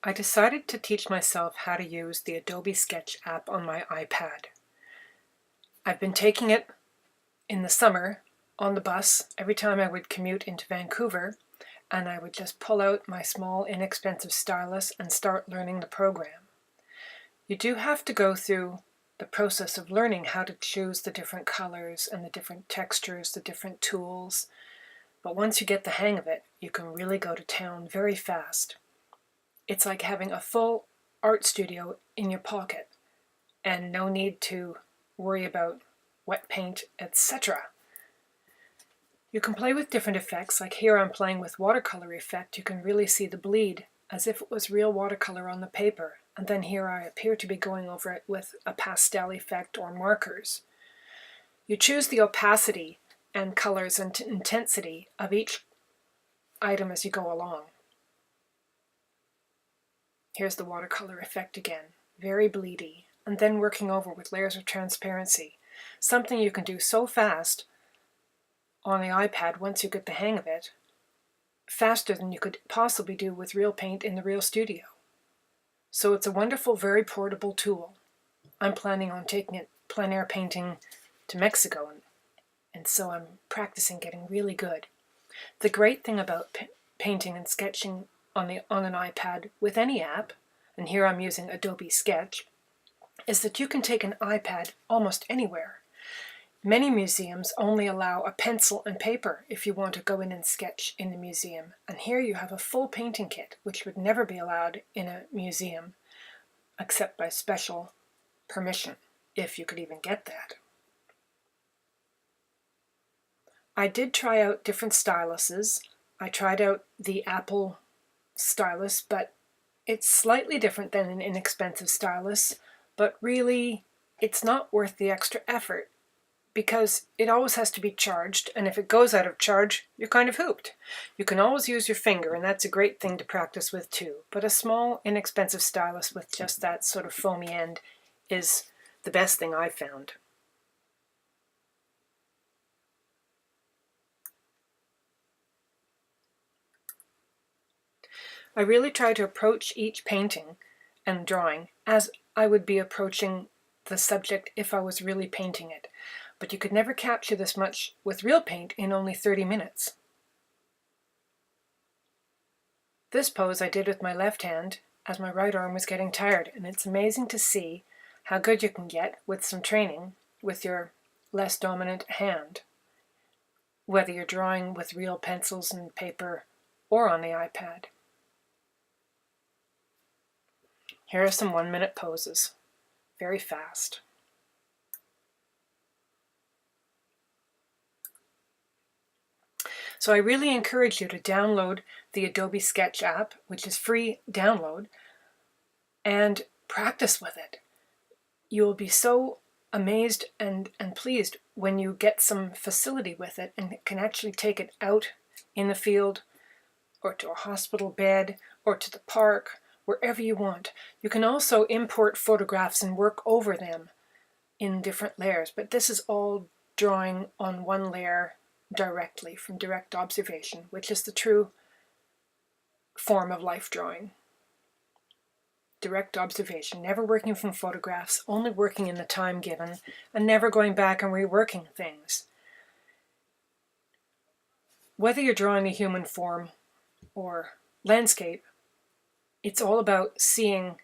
I decided to teach myself how to use the Adobe Sketch app on my iPad. I've been taking it in the summer on the bus every time I would commute into Vancouver, and I would just pull out my small, inexpensive stylus and start learning the program. You do have to go through the process of learning how to choose the different colors and the different textures, the different tools, but once you get the hang of it, you can really go to town very fast. It's like having a full art studio in your pocket and no need to worry about wet paint, etc. You can play with different effects, like here I'm playing with watercolor effect. You can really see the bleed as if it was real watercolor on the paper, and then here I appear to be going over it with a pastel effect or markers. You choose the opacity and colors and intensity of each item as you go along. Here's the watercolor effect again, very bleedy, and then working over with layers of transparency, something you can do so fast on the iPad once you get the hang of it, faster than you could possibly do with real paint in the real studio. So it's a wonderful, very portable tool. I'm planning on taking it plein air painting to Mexico, and so I'm practicing getting really good. The great thing about painting and sketching on an iPad with any app, and here I'm using Adobe Sketch, is that you can take an iPad almost anywhere. Many museums only allow a pencil and paper if you want to go in and sketch in the museum, and here you have a full painting kit, which would never be allowed in a museum except by special permission, if you could even get that. I did try out different styluses. I tried out the Apple stylus, but it's slightly different than an inexpensive stylus, but really it's not worth the extra effort because it always has to be charged, and if it goes out of charge, you're kind of hooped. You can always use your finger, and that's a great thing to practice with too, but a small, inexpensive stylus with just that sort of foamy end is the best thing I've found. I really try to approach each painting and drawing as I would be approaching the subject if I was really painting it. But you could never capture this much with real paint in only 30 minutes. This pose I did with my left hand as my right arm was getting tired, and it's amazing to see how good you can get with some training with your less dominant hand, whether you're drawing with real pencils and paper or on the iPad. Here are some 1-minute poses, very fast. So I really encourage you to download the Adobe Sketch app, which is free download, and practice with it. You will be so amazed and pleased when you get some facility with it and can actually take it out in the field or to a hospital bed or to the park, wherever you want. You can also import photographs and work over them in different layers, but this is all drawing on one layer directly from direct observation, which is the true form of life drawing. Direct observation, never working from photographs, only working in the time given, and never going back and reworking things. Whether you're drawing a human form or landscape, it's all about seeing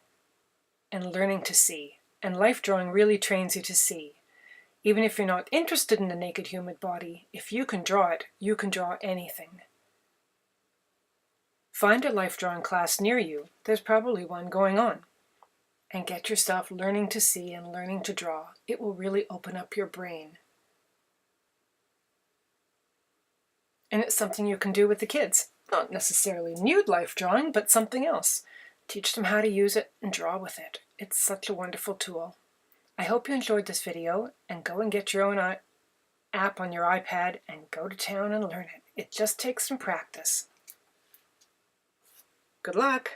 and learning to see, and life drawing really trains you to see. Even if you're not interested in the naked human body, if you can draw it, you can draw anything. Find a life drawing class near you, there's probably one going on, and get yourself learning to see and learning to draw. It will really open up your brain. And it's something you can do with the kids. Not necessarily nude life drawing, but something else. Teach them how to use it and draw with it. It's such a wonderful tool. I hope you enjoyed this video, and go and get your own app on your iPad and go to town and learn it. It just takes some practice. Good luck!